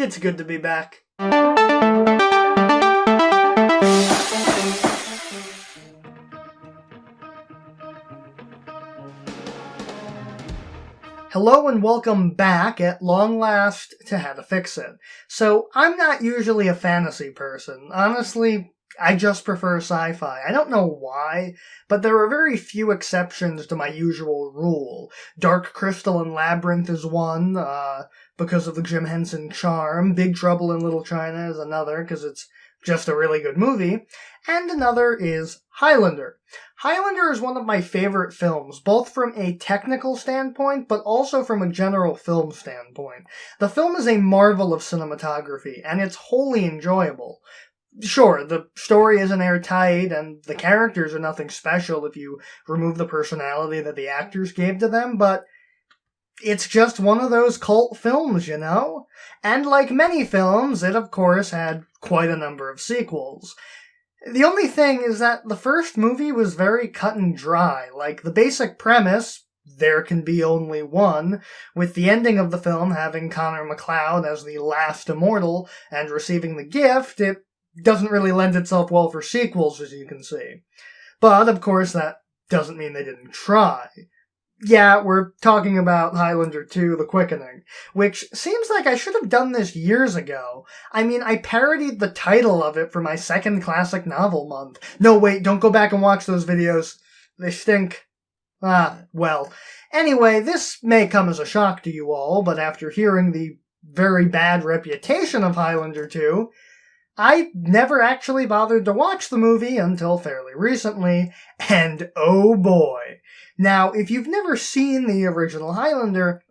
It's good to be back. Hello and welcome back at long last to How to Fix It. So, I'm not usually a fantasy person. Honestly, I just prefer sci-fi. I don't know why, but there are very few exceptions to my usual rule. Dark Crystal and Labyrinth is one, because of the Jim Henson charm. Big Trouble in Little China is another, because it's just a really good movie. And another is Highlander. Highlander is one of my favorite films, both from a technical standpoint, but also from a general film standpoint. The film is a marvel of cinematography, and it's wholly enjoyable. Sure, the story isn't airtight, and the characters are nothing special if you remove the personality that the actors gave to them, but it's just one of those cult films, you know? And like many films, it of course had quite a number of sequels. The only thing is that the first movie was very cut and dry. Like, the basic premise, there can be only one, with the ending of the film having Connor MacLeod as the last immortal and receiving the gift, it doesn't really lend itself well for sequels, as you can see. But, of course, that doesn't mean they didn't try. Yeah, we're talking about Highlander II, The Quickening, which seems like I should have done this years ago. I mean, I parodied the title of it for my second classic novel month. No, wait, don't go back and watch those videos. They stink. Well. Anyway, this may come as a shock to you all, but after hearing the very bad reputation of Highlander II, I never actually bothered to watch the movie until fairly recently, and oh boy. Now, if you've never seen the original Highlander,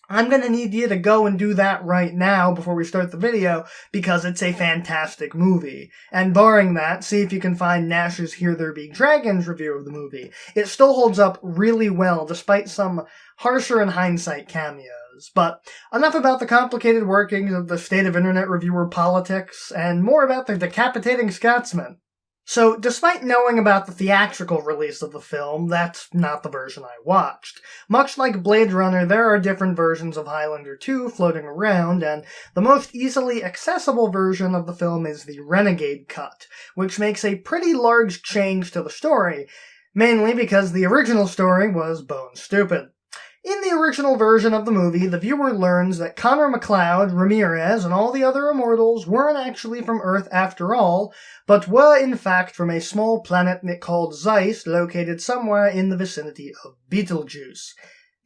I'm gonna need you to go and do that right now before we start the video, because it's a fantastic movie. And barring that, see if you can find Nash's Here There Be Dragons review of the movie. It still holds up really well, despite some harsher in hindsight cameos. But enough about the complicated workings of the state of internet reviewer politics, and more about the decapitating Scotsman. So, despite knowing about the theatrical release of the film, that's not the version I watched. Much like Blade Runner, there are different versions of Highlander 2 floating around, and the most easily accessible version of the film is the Renegade cut, which makes a pretty large change to the story, mainly because the original story was bone stupid. In the original version of the movie, the viewer learns that Connor MacLeod, Ramirez, and all the other immortals weren't actually from Earth after all, but were in fact from a small planet called Zeist located somewhere in the vicinity of Betelgeuse.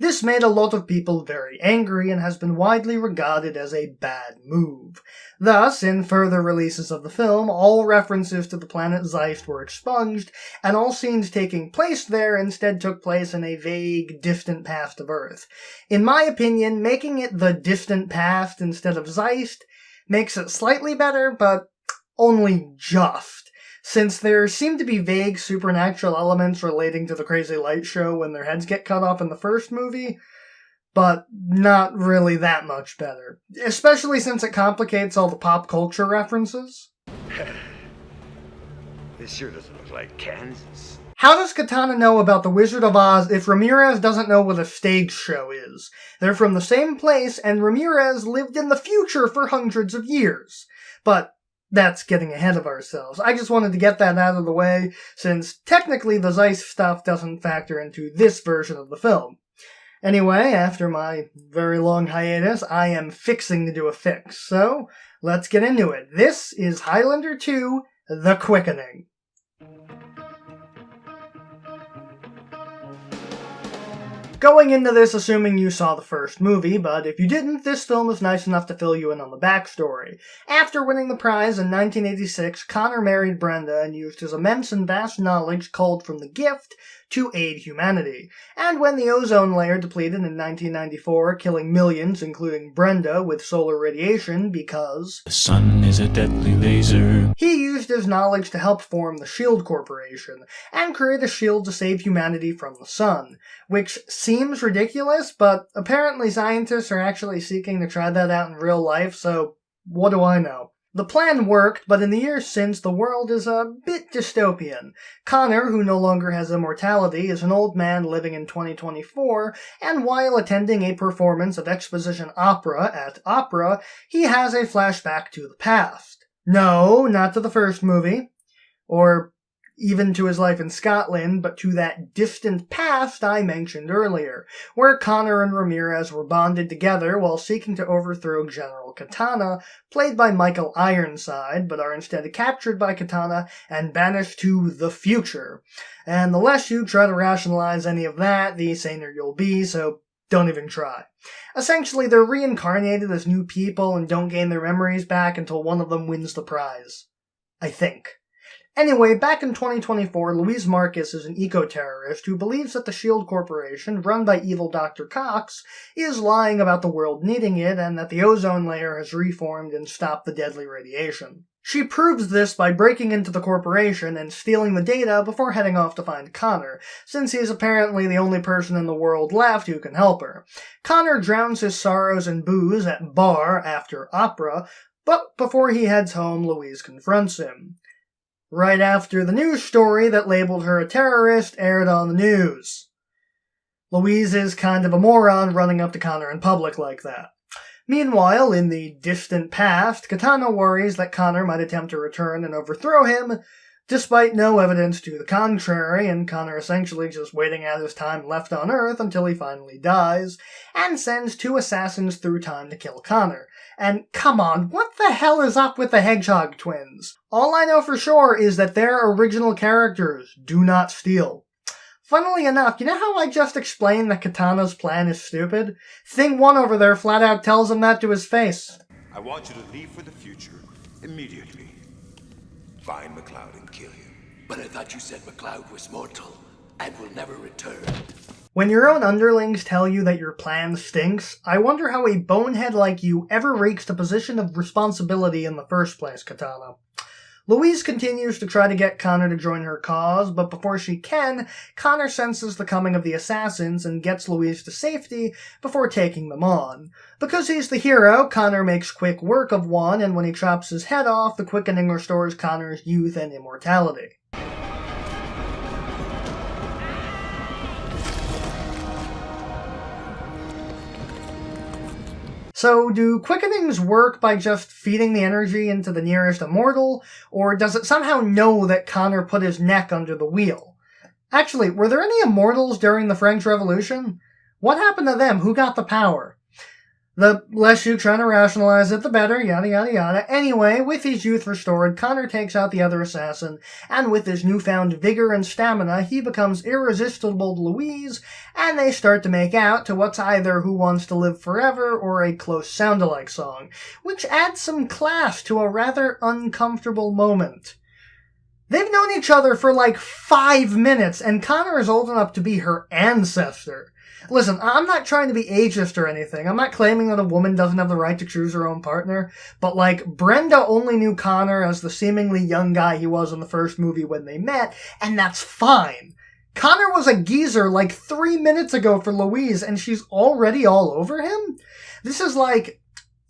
This made a lot of people very angry and has been widely regarded as a bad move. Thus, in further releases of the film, all references to the planet Zeist were expunged, and all scenes taking place there instead took place in a vague, distant past of Earth. In my opinion, making it the distant past instead of Zeist makes it slightly better, but only just. Since there seem to be vague supernatural elements relating to the Crazy Light Show when their heads get cut off in the first movie, but not really that much better. Especially since it complicates all the pop culture references. This sure doesn't look like Kansas. How does Katana know about the Wizard of Oz if Ramirez doesn't know what a stage show is? They're from the same place, and Ramirez lived in the future for hundreds of years. But that's getting ahead of ourselves. I just wanted to get that out of the way, since technically the Zeist stuff doesn't factor into this version of the film. Anyway, after my very long hiatus, I am fixing to do a fix, so let's get into it. This is Highlander II, The Quickening. Going into this assuming you saw the first movie, but if you didn't, this film is nice enough to fill you in on the backstory. After winning the prize in 1986, Connor married Brenda and used his immense and vast knowledge culled from the gift to aid humanity. And when the ozone layer depleted in 1994, killing millions, including Brenda, with solar radiation because the sun is a deadly laser, he used his knowledge to help form the SHIELD Corporation, and create a shield to save humanity from the sun. Which seems ridiculous, but apparently scientists are actually seeking to try that out in real life, so what do I know? The plan worked, but in the years since, the world is a bit dystopian. Connor, who no longer has immortality, is an old man living in 2024, and while attending a performance of exposition opera at Opera, he has a flashback to the past. No, not to the first movie, or even to his life in Scotland, but to that distant past I mentioned earlier, where Connor and Ramirez were bonded together while seeking to overthrow General Katana, played by Michael Ironside, but are instead captured by Katana and banished to the future. And the less you try to rationalize any of that, the saner you'll be, so don't even try. Essentially, they're reincarnated as new people and don't gain their memories back until one of them wins the prize. I think. Anyway, back in 2024, Louise Marcus is an eco-terrorist who believes that the S.H.I.E.L.D. Corporation, run by evil Dr. Cox, is lying about the world needing it and that the ozone layer has reformed and stopped the deadly radiation. She proves this by breaking into the corporation and stealing the data before heading off to find Connor, since he's apparently the only person in the world left who can help her. Connor drowns his sorrows in booze at bar after Opera, but before he heads home, Louise confronts him. Right after the news story that labeled her a terrorist aired on the news. Louise is kind of a moron running up to Connor in public like that. Meanwhile, in the distant past, Katana worries that Connor might attempt to return and overthrow him, despite no evidence to the contrary, and Connor essentially just waiting out his time left on Earth until he finally dies, and sends 2 assassins through time to kill Connor. And come on, what the hell is up with the Hedgehog twins? All I know for sure is that their original characters do not steal. Funnily enough, you know how I just explained that Katana's plan is stupid? Thing 1 over there flat out tells him that to his face. I want you to leave for the future immediately. Find McLeod and kill him. But I thought you said McLeod was mortal and will never return. When your own underlings tell you that your plan stinks, I wonder how a bonehead like you ever reached a position of responsibility in the first place, Katana. Louise continues to try to get Connor to join her cause, but before she can, Connor senses the coming of the assassins and gets Louise to safety before taking them on. Because he's the hero, Connor makes quick work of one, and when he chops his head off, the Quickening restores Connor's youth and immortality. So, do Quickenings work by just feeding the energy into the nearest immortal, or does it somehow know that Connor put his neck under the wheel? Actually, were there any immortals during the French Revolution? What happened to them? Who got the power? The less you try to rationalize it, the better, yada yada yada. Anyway, with his youth restored, Connor takes out the other assassin, and with his newfound vigor and stamina, he becomes irresistible to Louise, and they start to make out to what's either Who Wants to Live Forever or a close sound-alike song, which adds some class to a rather uncomfortable moment. They've known each other for like 5 minutes, and Connor is old enough to be her ancestor. Listen, I'm not trying to be ageist or anything. I'm not claiming that a woman doesn't have the right to choose her own partner. But, like, Brenda only knew Connor as the seemingly young guy he was in the first movie when they met, and that's fine. Connor was a geezer like 3 minutes ago for Louise, and she's already all over him? This is like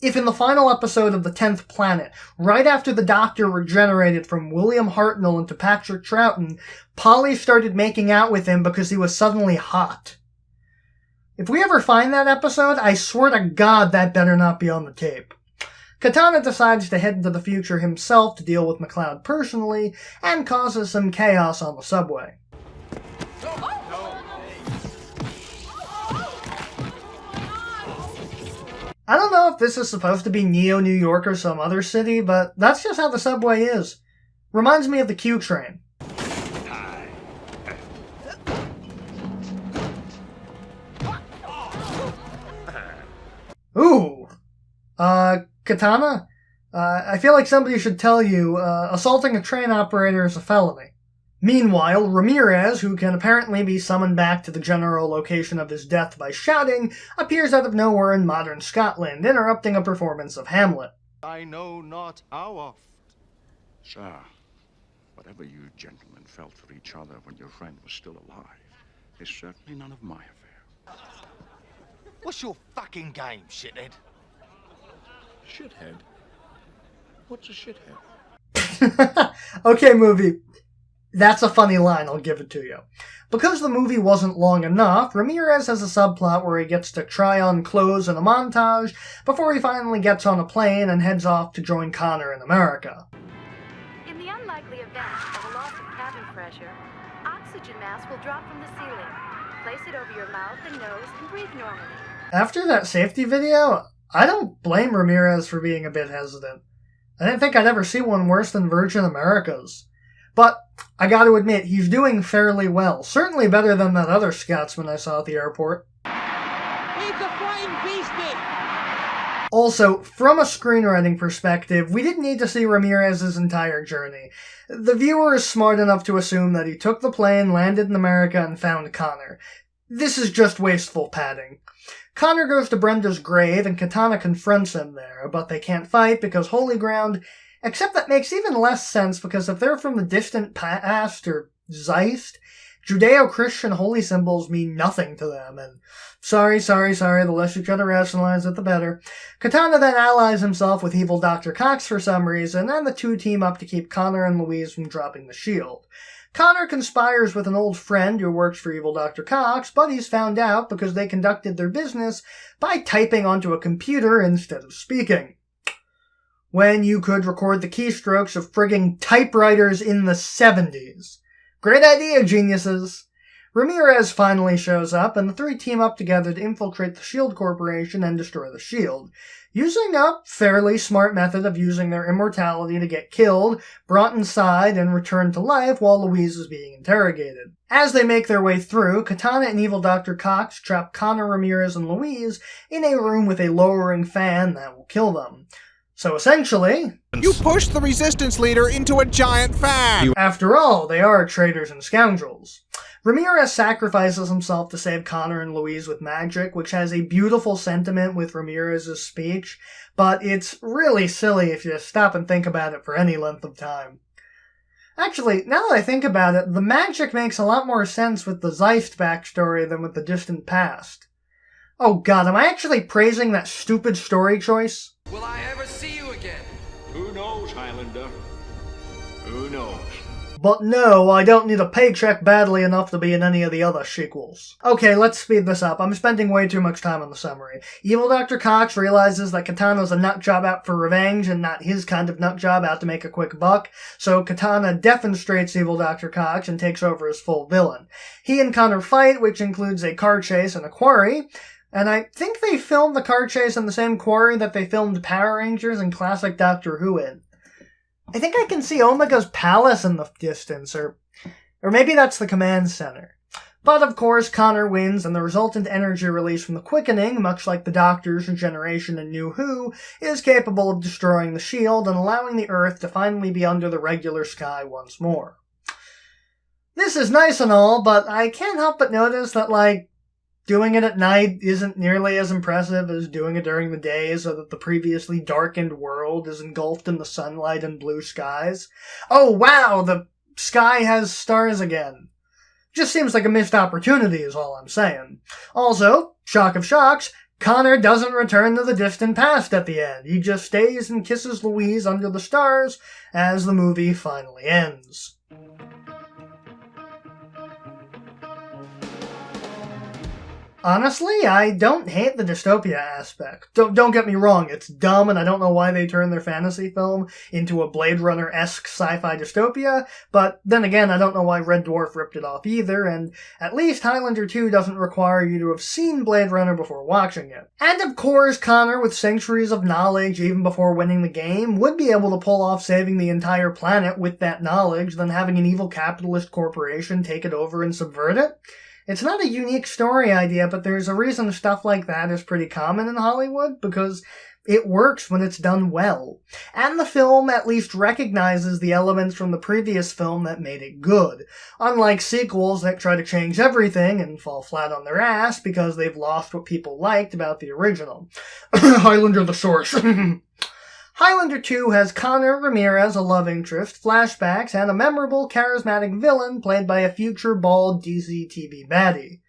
if in the final episode of The 10th Planet, right after the Doctor regenerated from William Hartnell into Patrick Troughton, Polly started making out with him because he was suddenly hot. If we ever find that episode, I swear to God that better not be on the tape. Katana decides to head into the future himself to deal with McLeod personally, and causes some chaos on the subway. I don't know if this is supposed to be Neo New York or some other city, but that's just how the subway is. Reminds me of the Q train. Ooh. Katana? I feel like somebody should tell you, assaulting a train operator is a felony. Meanwhile, Ramirez, who can apparently be summoned back to the general location of his death by shouting, appears out of nowhere in modern Scotland, interrupting a performance of Hamlet. I know not how oft. Sir, whatever you gentlemen felt for each other when your friend was still alive is certainly none of my affair. What's your fucking game, shithead? Shithead? What's a shithead? Okay, movie. That's a funny line, I'll give it to you. Because the movie wasn't long enough, Ramirez has a subplot where he gets to try on clothes in a montage before he finally gets on a plane and heads off to join Connor in America. In the unlikely event of a loss of cabin pressure, oxygen mask will drop from the ceiling. Place it over your mouth and nose and breathe normally. After that safety video, I don't blame Ramirez for being a bit hesitant. I didn't think I'd ever see one worse than Virgin America's. But I gotta admit, he's doing fairly well. Certainly better than that other Scotsman I saw at the airport. He's a flying beastie! Also, from a screenwriting perspective, we didn't need to see Ramirez's entire journey. The viewer is smart enough to assume that he took the plane, landed in America, and found Connor. This is just wasteful padding. Connor goes to Brenda's grave, and Katana confronts him there, but they can't fight because holy ground. Except that makes even less sense because if they're from the distant past, or Zeist, Judeo-Christian holy symbols mean nothing to them, and sorry, the less you try to rationalize it, the better. Katana then allies himself with evil Dr. Cox for some reason, and the two team up to keep Connor and Louise from dropping the shield. Connor conspires with an old friend who works for evil Dr. Cox, but he's found out because they conducted their business by typing onto a computer instead of speaking. When you could record the keystrokes of frigging typewriters in the 70s. Great idea, geniuses! Ramirez finally shows up, and the three team up together to infiltrate the S.H.I.E.L.D. Corporation and destroy the S.H.I.E.L.D., using a fairly smart method of using their immortality to get killed, brought inside, and returned to life while Louise is being interrogated. As they make their way through, Katana and evil Dr. Cox trap Connor, Ramirez, and Louise in a room with a lowering fan that will kill them. So essentially, you pushed the resistance leader into a giant fan! After all, they are traitors and scoundrels. Ramirez sacrifices himself to save Connor and Louise with magic, which has a beautiful sentiment with Ramirez's speech, but it's really silly if you stop and think about it for any length of time. Actually, now that I think about it, the magic makes a lot more sense with the Zeist backstory than with the distant past. Oh god, am I actually praising that stupid story choice? Will I ever see you again? Who knows, Highlander? Who knows? But no, I don't need a paycheck badly enough to be in any of the other sequels. Okay, let's speed this up. I'm spending way too much time on the summary. Evil Dr. Cox realizes that Katana's a nutjob out for revenge and not his kind of nutjob out to make a quick buck, so Katana defenestrates Evil Dr. Cox and takes over as full villain. He and Connor fight, which includes a car chase and a quarry, and I think they filmed the car chase in the same quarry that they filmed Power Rangers and classic Doctor Who in. I think I can see Omega's palace in the distance, or maybe that's the command center. But of course, Connor wins, and the resultant energy release from the Quickening, much like the Doctor's regeneration in New Who, is capable of destroying the shield and allowing the Earth to finally be under the regular sky once more. This is nice and all, but I can't help but notice that, doing it at night isn't nearly as impressive as doing it during the day so that the previously darkened world is engulfed in the sunlight and blue skies. Oh wow, the sky has stars again. Just seems like a missed opportunity is all I'm saying. Also, shock of shocks, Connor doesn't return to the distant past at the end. He just stays and kisses Louise under the stars as the movie finally ends. Honestly, I don't hate the dystopia aspect. Don't get me wrong, it's dumb and I don't know why they turned their fantasy film into a Blade Runner-esque sci-fi dystopia, but then again, I don't know why Red Dwarf ripped it off either, and at least Highlander 2 doesn't require you to have seen Blade Runner before watching it. And of course, Connor, with centuries of knowledge even before winning the game, would be able to pull off saving the entire planet with that knowledge than having an evil capitalist corporation take it over and subvert it. It's not a unique story idea, but there's a reason stuff like that is pretty common in Hollywood, because it works when it's done well. And the film at least recognizes the elements from the previous film that made it good, unlike sequels that try to change everything and fall flat on their ass because they've lost what people liked about the original. Highlander the source. Highlander 2 has Connor Ramirez, a love interest, flashbacks, and a memorable, charismatic villain played by a future bald DC TV baddie.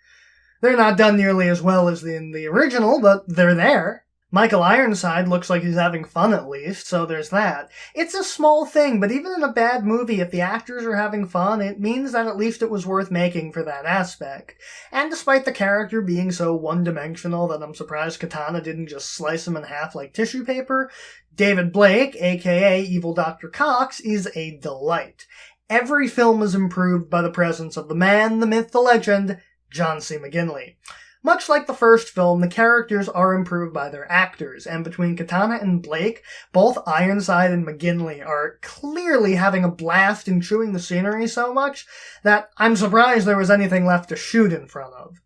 They're not done nearly as well as in the original, but they're there. Michael Ironside looks like he's having fun at least, so there's that. It's a small thing, but even in a bad movie, if the actors are having fun, it means that at least it was worth making for that aspect. And despite the character being so one-dimensional that I'm surprised Katana didn't just slice him in half like tissue paper, David Blake, aka Evil Dr. Cox, is a delight. Every film is improved by the presence of the man, the myth, the legend, John C. McGinley. Much like the first film, the characters are improved by their actors, and between Katana and Blake, both Ironside and McGinley are clearly having a blast in chewing the scenery so much that I'm surprised there was anything left to shoot in front of.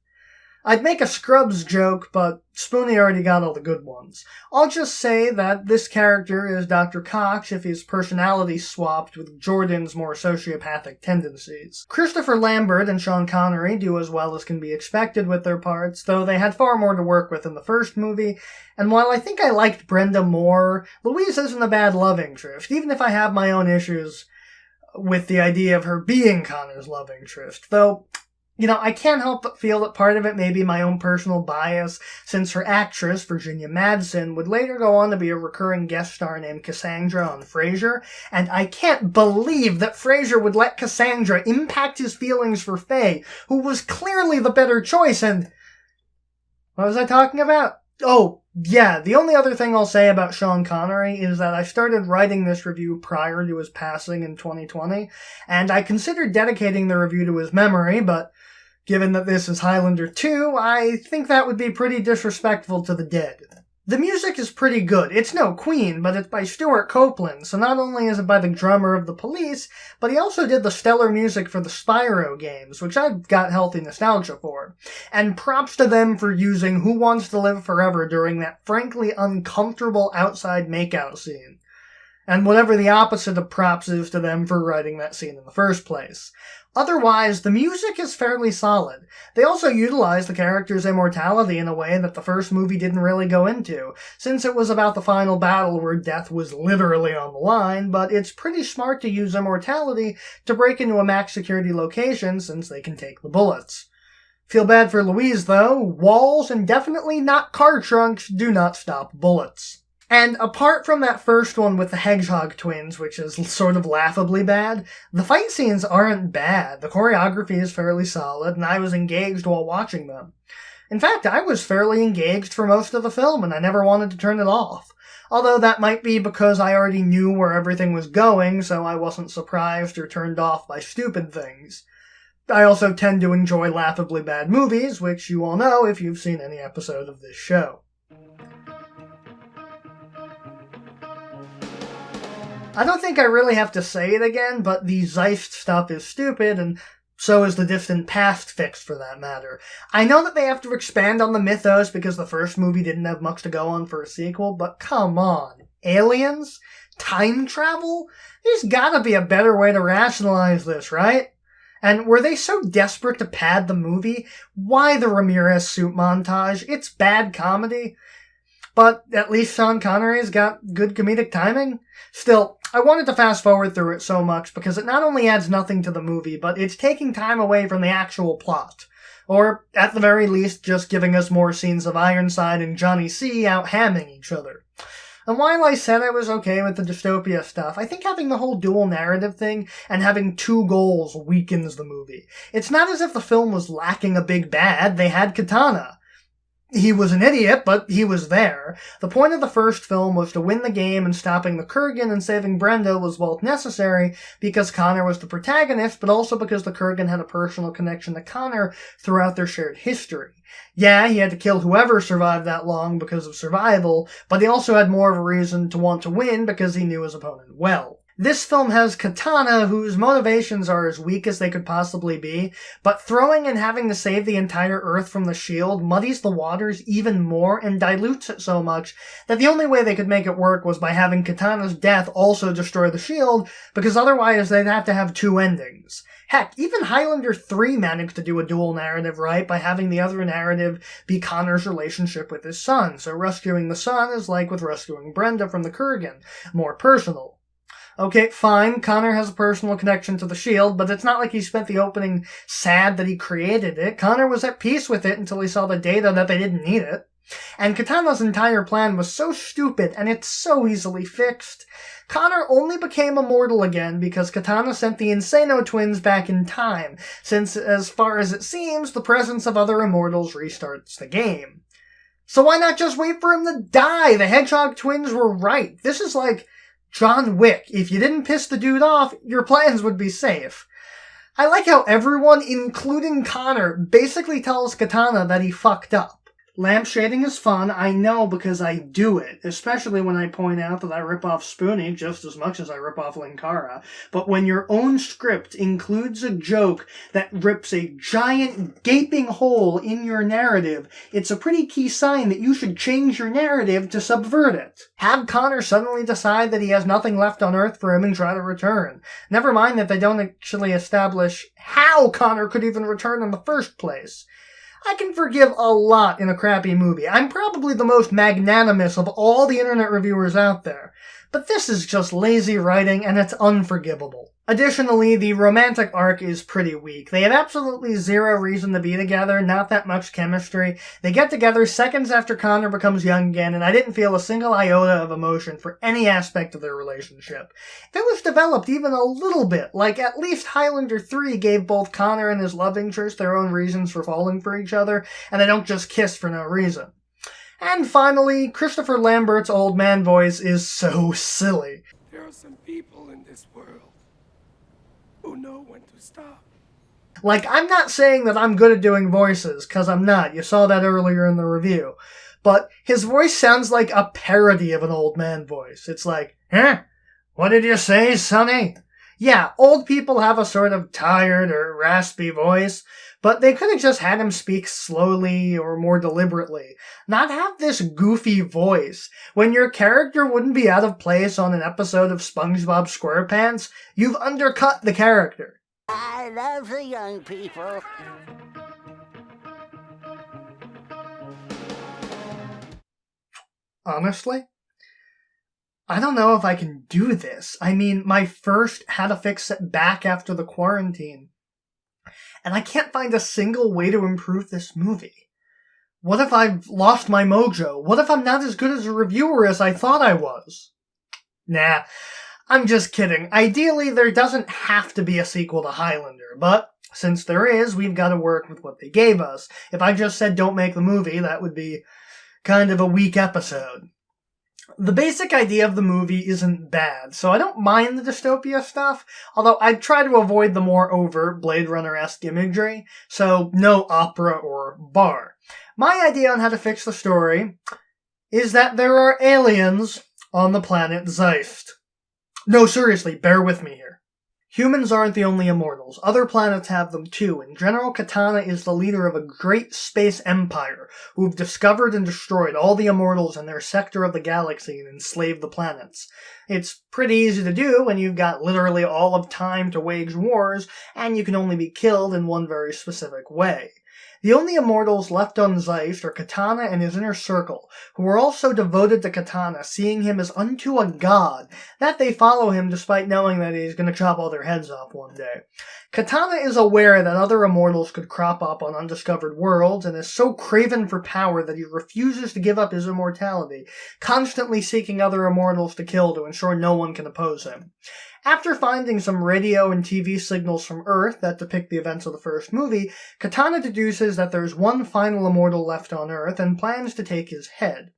I'd make a Scrubs joke, but Spoonie already got all the good ones. I'll just say that this character is Dr. Cox if his personality swapped with Jordan's more sociopathic tendencies. Christopher Lambert and Sean Connery do as well as can be expected with their parts, though they had far more to work with in the first movie, and while I think I liked Brenda more, Louise isn't a bad love interest, even if I have my own issues with the idea of her being Connor's love interest, though I can't help but feel that part of it may be my own personal bias, since her actress, Virginia Madsen, would later go on to be a recurring guest star named Cassandra on Frasier, and I can't believe that Frasier would let Cassandra impact his feelings for Faye, who was clearly the better choice, and... What was I talking about? Oh, yeah, the only other thing I'll say about Sean Connery is that I started writing this review prior to his passing in 2020, and I considered dedicating the review to his memory, but given that this is Highlander II, I think that would be pretty disrespectful to the dead. The music is pretty good. It's no Queen, but it's by Stuart Copeland, so not only is it by the drummer of The Police, but he also did the stellar music for the Spyro games, which I've got healthy nostalgia for. And props to them for using Who Wants to Live Forever during that frankly uncomfortable outside makeout scene. And whatever the opposite of props is to them for writing that scene in the first place. Otherwise, the music is fairly solid. They also utilize the character's immortality in a way that the first movie didn't really go into, since it was about the final battle where death was literally on the line, but it's pretty smart to use immortality to break into a max security location since they can take the bullets. Feel bad for Louise, though. Walls, and definitely not car trunks, do not stop bullets. And apart from that first one with the Hedgehog twins, which is sort of laughably bad, the fight scenes aren't bad. The choreography is fairly solid, and I was engaged while watching them. In fact, I was fairly engaged for most of the film, and I never wanted to turn it off. Although that might be because I already knew where everything was going, so I wasn't surprised or turned off by stupid things. I also tend to enjoy laughably bad movies, which you all know if you've seen any episode of this show. I don't think I really have to say it again, but the Zeist stuff is stupid, and so is the Distant Past fix for that matter. I know that they have to expand on the mythos because the first movie didn't have much to go on for a sequel, but come on. Aliens? Time travel? There's gotta be a better way to rationalize this, right? And were they so desperate to pad the movie? Why the Ramirez suit montage? It's bad comedy. But at least Sean Connery's got good comedic timing. Still, I wanted to fast forward through it so much because it not only adds nothing to the movie, but it's taking time away from the actual plot. Or, at the very least, just giving us more scenes of Ironside and Johnny C out-hamming each other. And while I said I was okay with the dystopia stuff, I think having the whole dual narrative thing and having two goals weakens the movie. It's not as if the film was lacking a big bad, they had Katana. He was an idiot, but he was there. The point of the first film was to win the game, and stopping the Kurgan and saving Brenda was both necessary because Connor was the protagonist, but also because the Kurgan had a personal connection to Connor throughout their shared history. Yeah, he had to kill whoever survived that long because of survival, but he also had more of a reason to want to win because he knew his opponent well. This film has Katana, whose motivations are as weak as they could possibly be, but throwing and having to save the entire Earth from the shield muddies the waters even more and dilutes it so much that the only way they could make it work was by having Katana's death also destroy the shield, because otherwise they'd have to have two endings. Heck, even Highlander 3 managed to do a dual narrative right by having the other narrative be Connor's relationship with his son, so rescuing the son is like with rescuing Brenda from the Kurgan, more personal. Okay, fine, Connor has a personal connection to the shield, but it's not like he spent the opening sad that he created it. Connor was at peace with it until he saw the data that they didn't need it. And Katana's entire plan was so stupid, and it's so easily fixed. Connor only became immortal again because Katana sent the Insano twins back in time, since, as far as it seems, the presence of other immortals restarts the game. So why not just wait for him to die? The Hedgehog twins were right. This is like John Wick. If you didn't piss the dude off, your plans would be safe. I like how everyone, including Connor, basically tells Katana that he fucked up. Lampshading is fun, I know, because I do it, especially when I point out that I rip off Spoonie just as much as I rip off Linkara. But when your own script includes a joke that rips a giant gaping hole in your narrative, it's a pretty key sign that you should change your narrative to subvert it. Have Connor suddenly decide that he has nothing left on Earth for him and try to return. Never mind that they don't actually establish how Connor could even return in the first place. I can forgive a lot in a crappy movie. I'm probably the most magnanimous of all the internet reviewers out there. But this is just lazy writing, and it's unforgivable. Additionally, the romantic arc is pretty weak. They have absolutely zero reason to be together, not that much chemistry. They get together seconds after Connor becomes young again, and I didn't feel a single iota of emotion for any aspect of their relationship. If it was developed even a little bit, like at least Highlander 3 gave both Connor and his love interest their own reasons for falling for each other, and they don't just kiss for no reason. And finally, Christopher Lambert's old man voice is so silly. There are some people in this world who know when to stop. Like, I'm not saying that I'm good at doing voices, cause I'm not. You saw that earlier in the review. But his voice sounds like a parody of an old man voice. It's like, huh? What did you say, Sonny? Yeah, old people have a sort of tired or raspy voice, but they could have just had him speak slowly or more deliberately. Not have this goofy voice. When your character wouldn't be out of place on an episode of SpongeBob SquarePants, you've undercut the character. I love the young people. Honestly, I don't know if I can do this. I mean, my first How to Fix It back after the quarantine. And I can't find a single way to improve this movie. What if I've lost my mojo? What if I'm not as good as a reviewer as I thought I was? Nah, I'm just kidding. Ideally, there doesn't have to be a sequel to Highlander, but since there is, we've got to work with what they gave us. If I just said don't make the movie, that would be kind of a weak episode. The basic idea of the movie isn't bad, so I don't mind the dystopia stuff, although I try to avoid the more overt Blade Runner-esque imagery, so no opera or bar. My idea on how to fix the story is that there are aliens on the planet Zeist. No, seriously, bear with me here. Humans aren't the only immortals. Other planets have them too, and General Katana is the leader of a great space empire who've discovered and destroyed all the immortals in their sector of the galaxy and enslaved the planets. It's pretty easy to do when you've got literally all of time to wage wars, and you can only be killed in one very specific way. The only immortals left on Zeist are Katana and his inner circle, who are also devoted to Katana, seeing him as unto a god, that they follow him despite knowing that he's going to chop all their heads off one day. Katana is aware that other immortals could crop up on undiscovered worlds, and is so craven for power that he refuses to give up his immortality, constantly seeking other immortals to kill to ensure no one can oppose him. After finding some radio and TV signals from Earth that depict the events of the first movie, Katana deduces that there's one final immortal left on Earth and plans to take his head.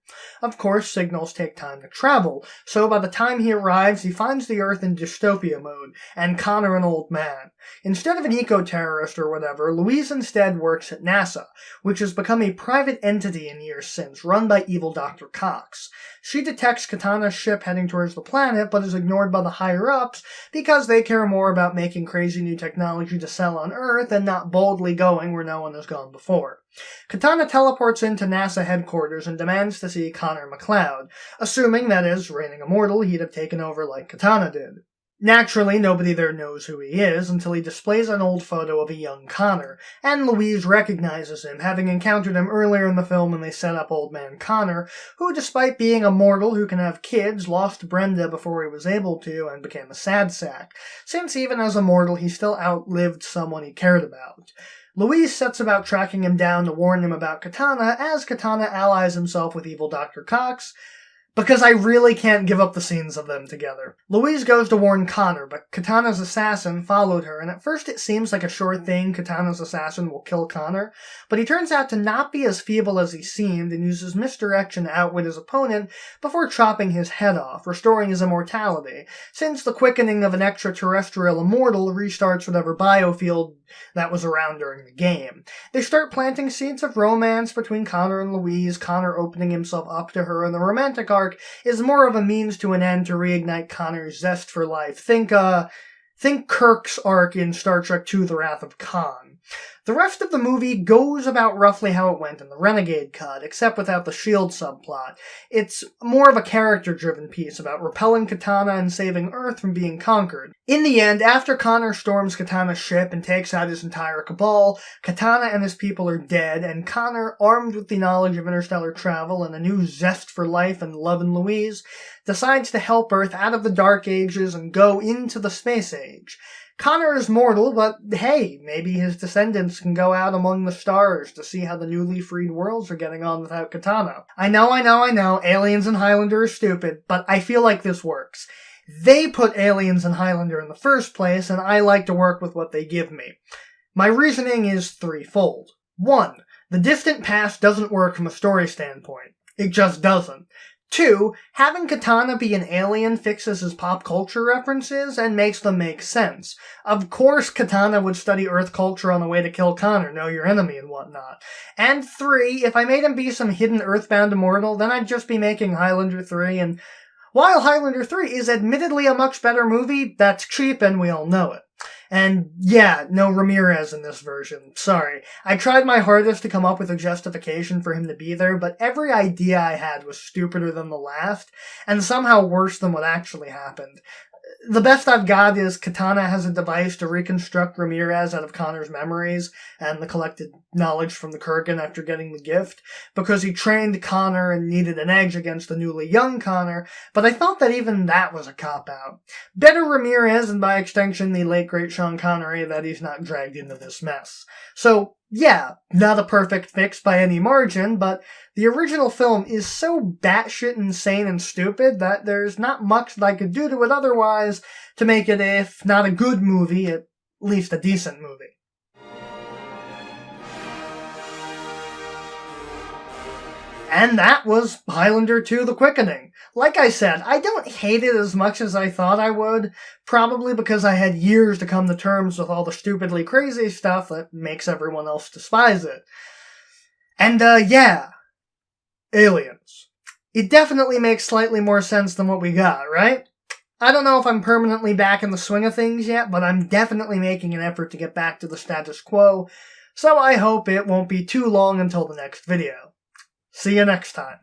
Of course, signals take time to travel, so by the time he arrives, he finds the Earth in dystopia mode, and Connor an old man. Instead of an eco-terrorist or whatever, Louise instead works at NASA, which has become a private entity in years since, run by evil Dr. Cox. She detects Katana's ship heading towards the planet, but is ignored by the higher-ups because they care more about making crazy new technology to sell on Earth and not boldly going where no one has gone before. Katana teleports into NASA headquarters and demands to see Connor MacLeod, assuming that as reigning immortal he'd have taken over like Katana did. Naturally, nobody there knows who he is until he displays an old photo of a young Connor, and Louise recognizes him, having encountered him earlier in the film when they set up Old Man Connor, who, despite being a mortal who can have kids, lost Brenda before he was able to and became a sad sack, since even as a mortal he still outlived someone he cared about. Louise sets about tracking him down to warn him about Katana as Katana allies himself with evil Dr. Cox, because I really can't give up the scenes of them together. Louise goes to warn Connor, but Katana's assassin followed her, and at first it seems like a sure thing Katana's assassin will kill Connor, but he turns out to not be as feeble as he seemed and uses misdirection to outwit his opponent before chopping his head off, restoring his immortality, since the quickening of an extraterrestrial immortal restarts whatever biofield that was around during the game. They start planting seeds of romance between Connor and Louise, Connor opening himself up to her, and the romantic arc is more of a means to an end to reignite Connor's zest for life. Think Kirk's arc in Star Trek II: The Wrath of Khan. The rest of the movie goes about roughly how it went in the Renegade cut, except without the S.H.I.E.L.D. subplot. It's more of a character-driven piece about repelling Katana and saving Earth from being conquered. In the end, after Connor storms Katana's ship and takes out his entire cabal, Katana and his people are dead, and Connor, armed with the knowledge of interstellar travel and a new zest for life and love in Louise, decides to help Earth out of the Dark Ages and go into the Space Age. Connor is mortal, but hey, maybe his descendants can go out among the stars to see how the newly freed worlds are getting on without Katana. I know, Aliens and Highlander are stupid, but I feel like this works. They put Aliens and Highlander in the first place, and I like to work with what they give me. My reasoning is threefold. 1. The distant past doesn't work from a story standpoint. It just doesn't. 2. Having Katana be an alien fixes his pop culture references and makes them make sense. Of course Katana would study Earth culture on the way to kill Connor, know your enemy and whatnot. And 3. If I made him be some hidden Earthbound immortal, then I'd just be making Highlander 3, and while Highlander 3 is admittedly a much better movie, that's cheap and we all know it. And yeah, no Ramirez in this version. Sorry. I tried my hardest to come up with a justification for him to be there, but every idea I had was stupider than the last, and somehow worse than what actually happened. The best I've got is Katana has a device to reconstruct Ramirez out of Connor's memories and the collected knowledge from the Kurgan after getting the gift, because he trained Connor and needed an edge against the newly young Connor, but I thought that even that was a cop-out. Better Ramirez, and by extension the late great Sean Connery, that he's not dragged into this mess. So, yeah, not a perfect fix by any margin, but the original film is so batshit insane and stupid that there's not much that I could do to it otherwise to make it, if not a good movie, at least a decent movie. And that was Highlander II: The Quickening. Like I said, I don't hate it as much as I thought I would, probably because I had years to come to terms with all the stupidly crazy stuff that makes everyone else despise it. And, yeah. Aliens. It definitely makes slightly more sense than what we got, right? I don't know if I'm permanently back in the swing of things yet, but I'm definitely making an effort to get back to the status quo, so I hope it won't be too long until the next video. See you next time.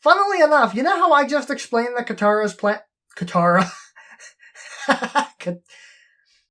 Funnily enough, you know how I just explained that Katara's